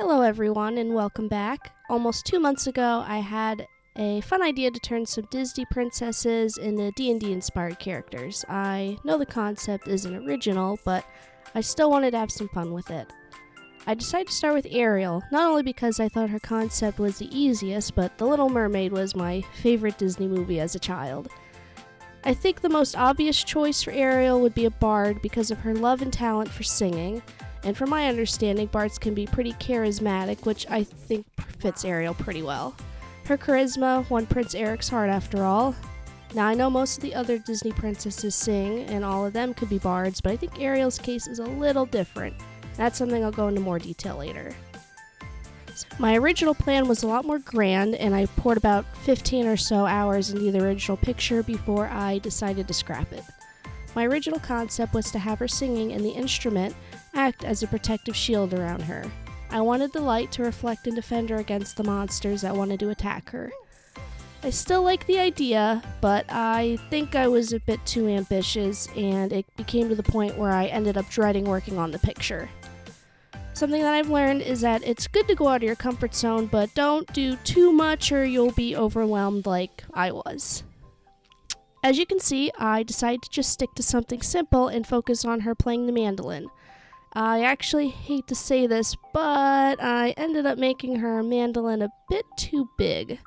Hello everyone and welcome back. Almost 2 months ago I had a fun idea to turn some Disney princesses into D&D inspired characters. I know the concept isn't original, but I still wanted to have some fun with it. I decided to start with Ariel, not only because I thought her concept was the easiest, but The Little Mermaid was my favorite Disney movie as a child. I think the most obvious choice for Ariel would be a bard because of her love and talent for singing. And from my understanding, bards can be pretty charismatic, which I think fits Ariel pretty well. Her charisma won Prince Eric's heart after all. Now, I know most of the other Disney princesses sing, and all of them could be bards, but I think Ariel's case is a little different. That's something I'll go into more detail later. My original plan was a lot more grand, and I poured about 15 or so hours into the original picture before I decided to scrap it. My original concept was to have her singing and the instrument act as a protective shield around her. I wanted the light to reflect and defend her against the monsters that wanted to attack her. I still like the idea, but I think I was a bit too ambitious, and it became to the point where I ended up dreading working on the picture. Something that I've learned is that it's good to go out of your comfort zone, but don't do too much or you'll be overwhelmed like I was. As you can see, I decided to just stick to something simple and focus on her playing the mandolin. I actually hate to say this, but I ended up making her mandolin a bit too big.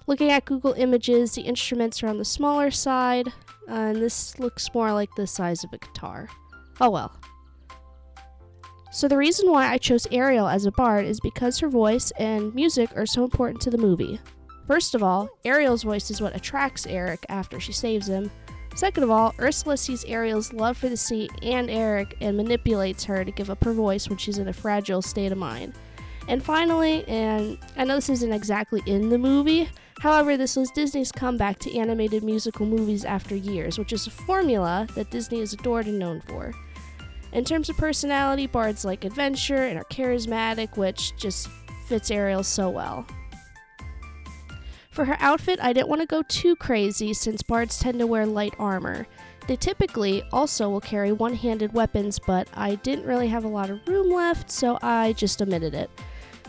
Looking at Google Images, the instruments are on the smaller side, and this looks more like the size of a guitar. Oh well. So the reason why I chose Ariel as a bard is because her voice and music are so important to the movie. First of all, Ariel's voice is what attracts Eric after she saves him. Second of all, Ursula sees Ariel's love for the sea and Eric and manipulates her to give up her voice when she's in a fragile state of mind. And finally, and I know this isn't exactly in the movie, however, this was Disney's comeback to animated musical movies after years, which is a formula that Disney is adored and known for. In terms of personality, bards like adventure and are charismatic, which just fits Ariel so well. For her outfit, I didn't want to go too crazy since bards tend to wear light armor. They typically also will carry one-handed weapons, but I didn't really have a lot of room left, so I just omitted it.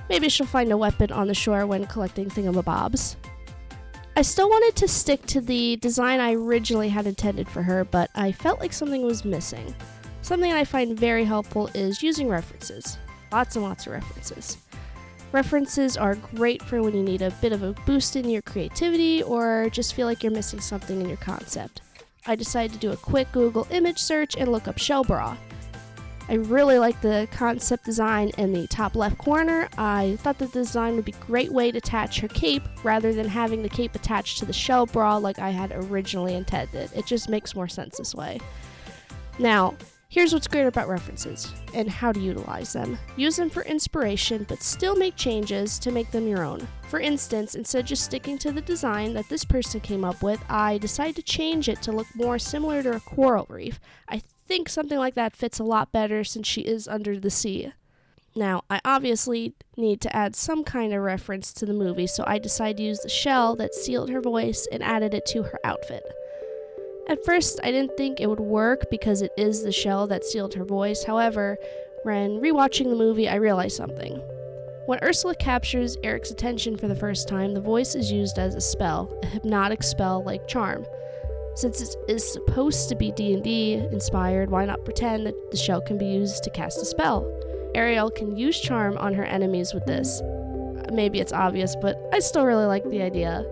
Maybe she'll find a weapon on the shore when collecting thingamabobs. I still wanted to stick to the design I originally had intended for her, but I felt like something was missing. Something I find very helpful is using references. Lots and lots of references. References are great for when you need a bit of a boost in your creativity or just feel like you're missing something in your concept. I decided to do a quick Google image search and look up shell bra. I really like the concept design in the top left corner. I thought the design would be a great way to attach her cape rather than having the cape attached to the shell bra like I had originally intended. It just makes more sense this way. Now, here's what's great about references and how to utilize them. Use them for inspiration, but still make changes to make them your own. For instance, instead of just sticking to the design that this person came up with, I decided to change it to look more similar to a coral reef. I think something like that fits a lot better since she is under the sea. Now, I obviously need to add some kind of reference to the movie, so I decided to use the shell that sealed her voice and added it to her outfit. At first, I didn't think it would work because it is the shell that sealed her voice. However, when rewatching the movie, I realized something. When Ursula captures Eric's attention for the first time, the voice is used as a spell, a hypnotic spell like charm. Since it is supposed to be D&D inspired, why not pretend that the shell can be used to cast a spell? Ariel can use charm on her enemies with this. Maybe it's obvious, but I still really like the idea.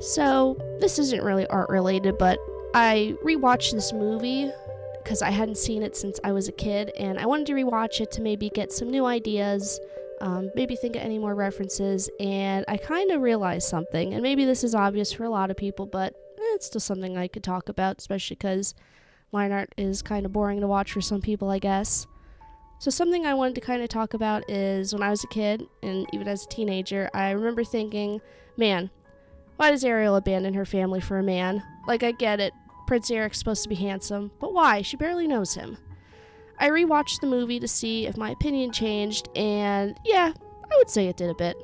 So, this isn't really art related, but I rewatched this movie because I hadn't seen it since I was a kid, and I wanted to rewatch it to maybe get some new ideas maybe think of any more references, and I kind of realized something, and maybe this is obvious for a lot of people, but it's still something I could talk about, especially because line art is kind of boring to watch for some people, I guess. So something I wanted to kind of talk about is when I was a kid, and even as a teenager, I remember thinking, man, why does Ariel abandon her family for a man? Like, I get it, Prince Eric's supposed to be handsome, but why? She barely knows him. I rewatched the movie to see if my opinion changed, and yeah, I would say it did a bit.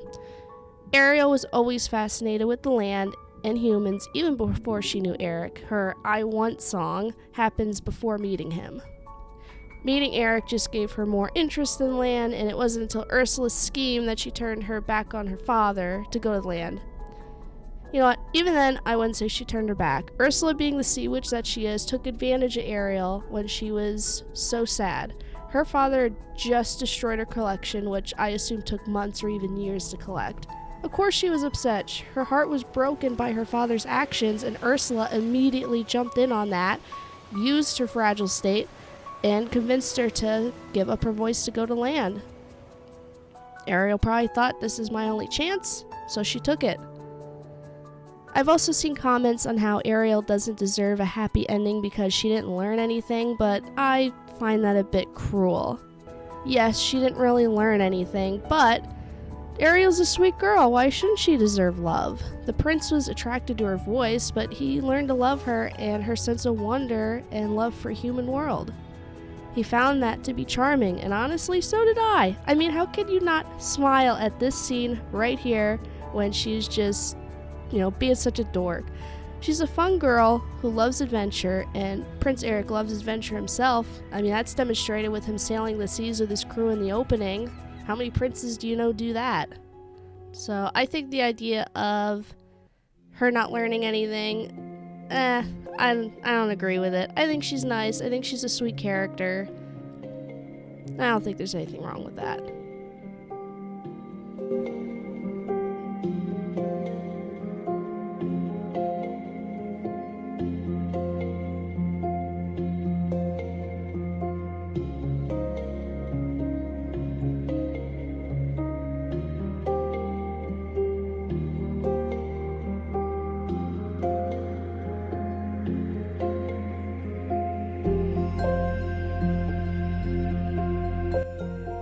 Ariel was always fascinated with the land and humans even before she knew Eric. Her I Want song happens before meeting him. Meeting Eric just gave her more interest in land, and it wasn't until Ursula's scheme that she turned her back on her father to go to the land. You know what, even then, I wouldn't say she turned her back. Ursula, being the sea witch that she is, took advantage of Ariel when she was so sad. Her father had just destroyed her collection, which I assume took months or even years to collect. Of course she was upset. Her heart was broken by her father's actions, and Ursula immediately jumped in on that, used her fragile state, and convinced her to give up her voice to go to land. Ariel probably thought, this is my only chance, so she took it. I've also seen comments on how Ariel doesn't deserve a happy ending because she didn't learn anything, but I find that a bit cruel. Yes, she didn't really learn anything, but Ariel's a sweet girl. Why shouldn't she deserve love? The prince was attracted to her voice, but he learned to love her and her sense of wonder and love for human world. He found that to be charming, and honestly, so did I. I mean, how could you not smile at this scene right here when she's just, being such a dork? She's a fun girl who loves adventure, and Prince Eric loves adventure himself. I mean, that's demonstrated with him sailing the seas with his crew in the opening. How many princes do you know do that? So I think the idea of her not learning anything, I don't agree with it. I think she's nice. I think she's a sweet character. I don't think there's anything wrong with that.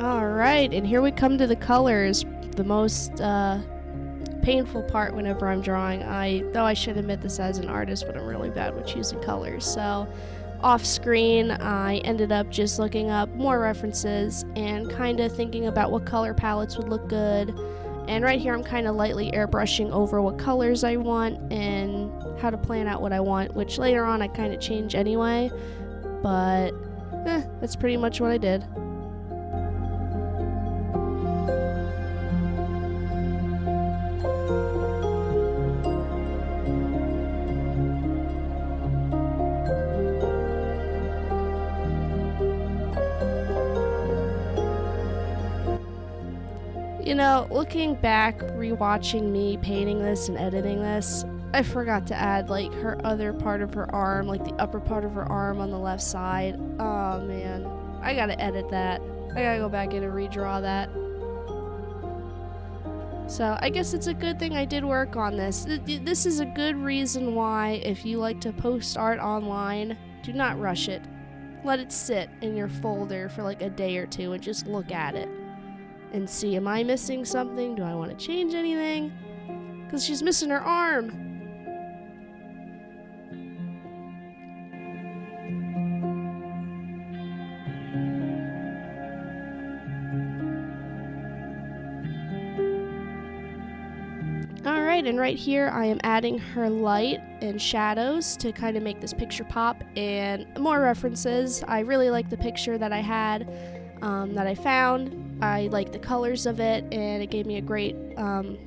Alright, and here we come to the colors, the most painful part whenever I'm drawing. Though I should admit this as an artist, but I'm really bad with choosing colors. So off screen, I ended up just looking up more references and kind of thinking about what color palettes would look good. And right here I'm kind of lightly airbrushing over what colors I want and how to plan out what I want, which later on I kind of change anyway. But that's pretty much what I did. Looking back, rewatching me painting this and editing this, I forgot to add, her other part of her arm, the upper part of her arm on the left side. Oh, man. I gotta edit that. I gotta go back in and redraw that. So, I guess it's a good thing I did work on this. This is a good reason why, if you like to post art online, do not rush it. Let it sit in your folder for a day or two and just look at it. And see, am I missing something? Do I want to change anything? Because she's missing her arm. Alright, and right here I am adding her light and shadows to kind of make this picture pop, and more references. I really like the picture that I had, that I found. I like the colors of it, and it gave me a great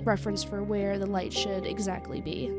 reference for where the light should exactly be.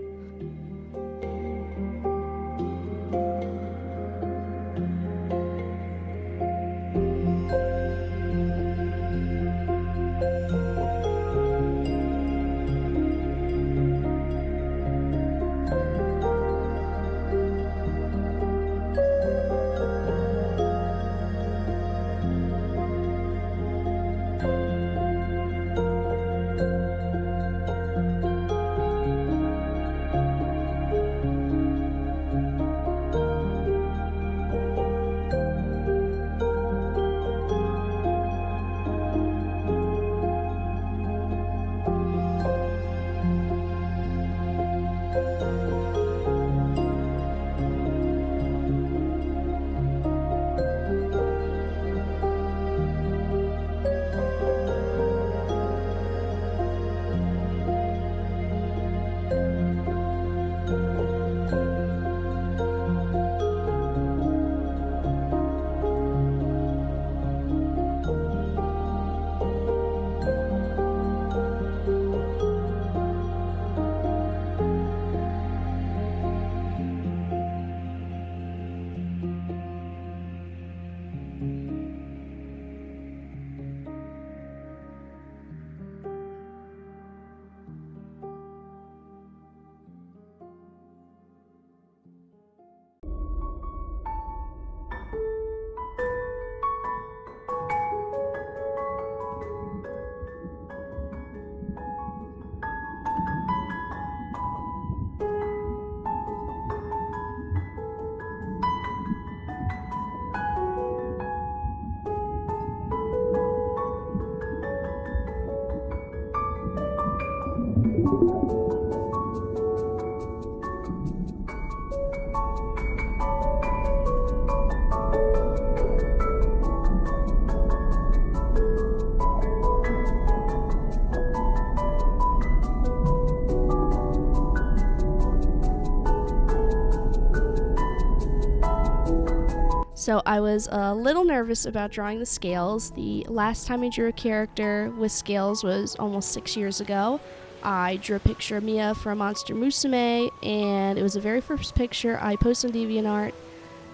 So I was a little nervous about drawing the scales. The last time I drew a character with scales was almost 6 years ago. I drew a picture of Mia from Monster Musume, and it was the very first picture I posted on DeviantArt.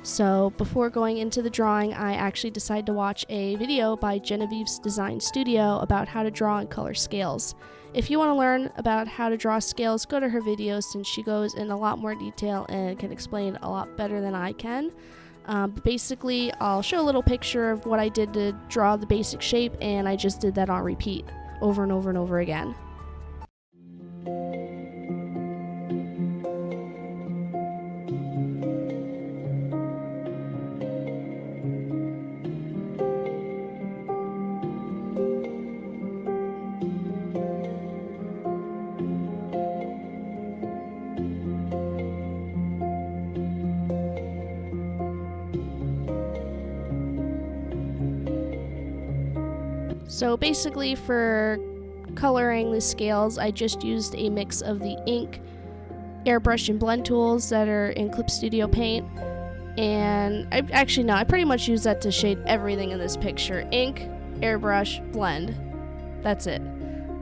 So before going into the drawing, I actually decided to watch a video by Genevieve's Design Studio about how to draw and color scales. If you want to learn about how to draw scales, go to her video since she goes in a lot more detail and can explain it a lot better than I can. But basically, I'll show a little picture of what I did to draw the basic shape, and I just did that on repeat over and over and over again. So basically for coloring the scales, I just used a mix of the ink, airbrush, and blend tools that are in Clip Studio Paint. And I pretty much use that to shade everything in this picture. Ink, airbrush, blend. That's it.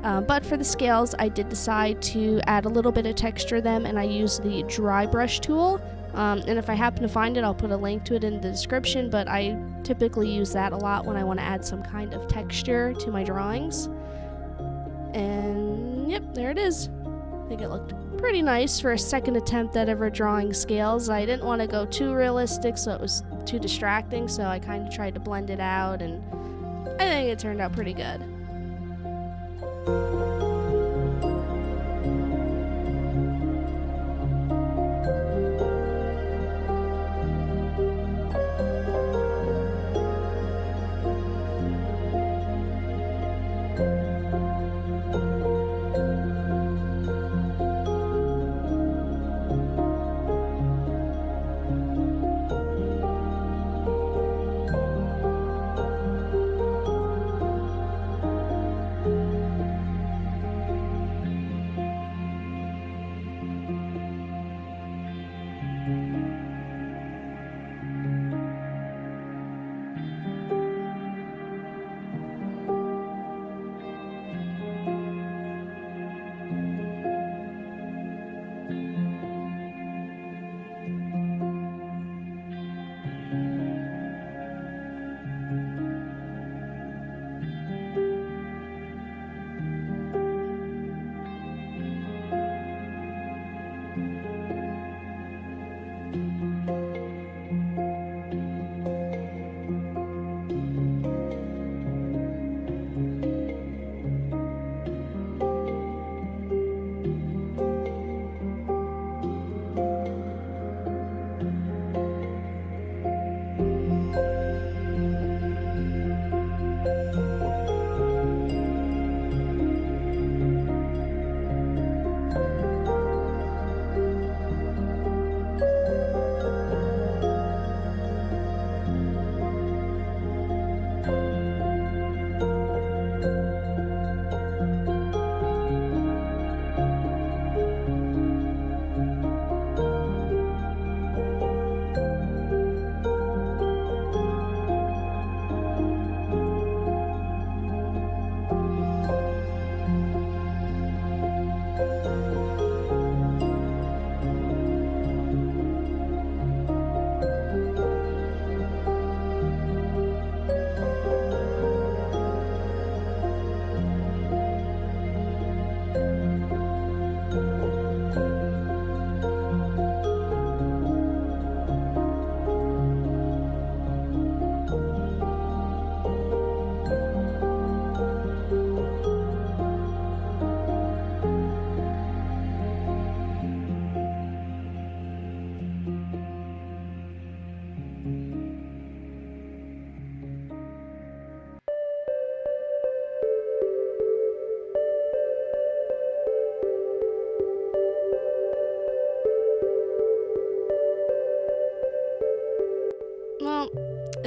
But for the scales, I did decide to add a little bit of texture to them, and I used the dry brush tool. And if I happen to find it, I'll put a link to it in the description, but I typically use that a lot when I want to add some kind of texture to my drawings. And yep, there it is. I think it looked pretty nice for a second attempt at ever drawing scales. I didn't want to go too realistic, so it was too distracting, so I kind of tried to blend it out, and I think it turned out pretty good.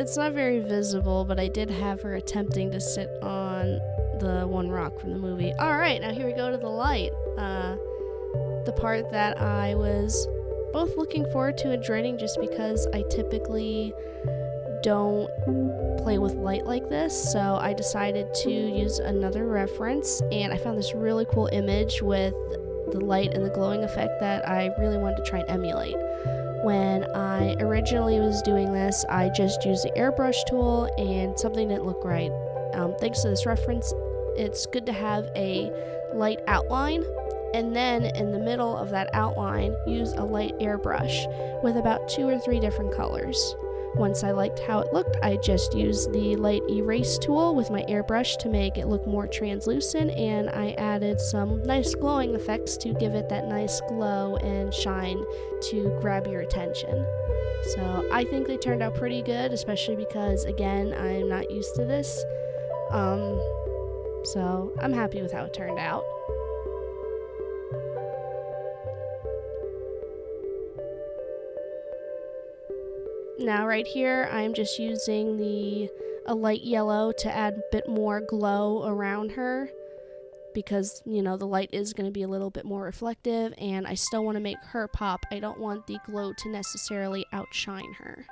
it's not very visible, but I did have her attempting to sit on the one rock from the movie. Alright, now here we go to the light. The part that I was both looking forward to and dreading just because I typically don't play with light like this, so I decided to use another reference, and I found this really cool image with the light and the glowing effect that I really wanted to try and emulate. When I originally was doing this, I just used the airbrush tool and something didn't look right. Thanks to this reference, it's good to have a light outline, and then in the middle of that outline, use a light airbrush with about 2 or 3 different colors. Once I liked how it looked, I just used the light erase tool with my airbrush to make it look more translucent, and I added some nice glowing effects to give it that nice glow and shine to grab your attention. So I think they turned out pretty good, especially because, again, I'm not used to this. So I'm happy with how it turned out. Now right here, I'm just using a light yellow to add a bit more glow around her because, you know, the light is going to be a little bit more reflective, and I still want to make her pop. I don't want the glow to necessarily outshine her.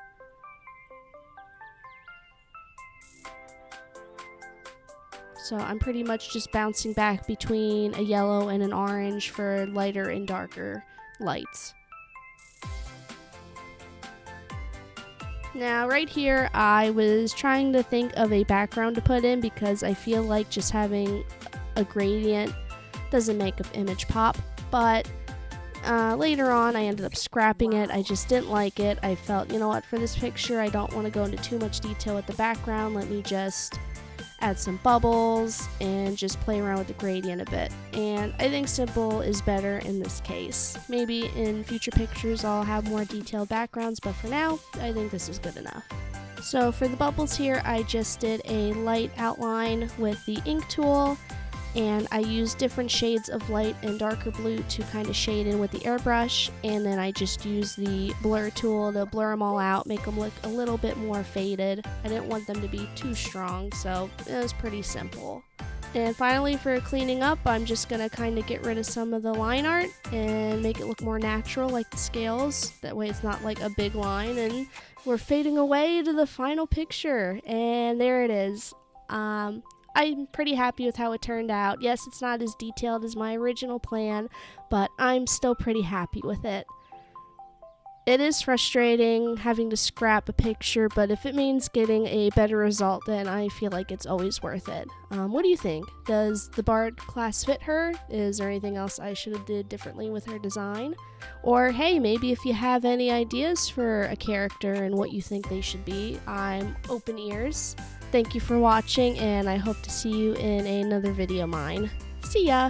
So I'm pretty much just bouncing back between a yellow and an orange for lighter and darker lights. Now right here, I was trying to think of a background to put in because I feel like just having a gradient doesn't make an image pop, but later on I ended up scrapping it. I just didn't like it. I felt, you know what, for this picture I don't want to go into too much detail with the background. Let me just add some bubbles and just play around with the gradient a bit. And I think simple is better in this case. Maybe in future pictures I'll have more detailed backgrounds, but for now, I think this is good enough. So for the bubbles here, I just did a light outline with the ink tool, and I used different shades of light and darker blue to kind of shade in with the airbrush, and then I just used the blur tool to blur them all out, make them look a little bit more faded. I didn't want them to be too strong, so it was pretty simple. And finally, for cleaning up, I'm just going to kind of get rid of some of the line art and make it look more natural, like the scales. That way it's not like a big line, and we're fading away to the final picture, and there it is. I'm pretty happy with how it turned out. Yes, it's not as detailed as my original plan, but I'm still pretty happy with it. It is frustrating having to scrap a picture, but if it means getting a better result, then I feel like it's always worth it. What do you think? Does the Bard class fit her? Is there anything else I should have did differently with her design? Or hey, maybe if you have any ideas for a character and what you think they should be, I'm open ears. Thank you for watching, and I hope to see you in another video of mine. See ya!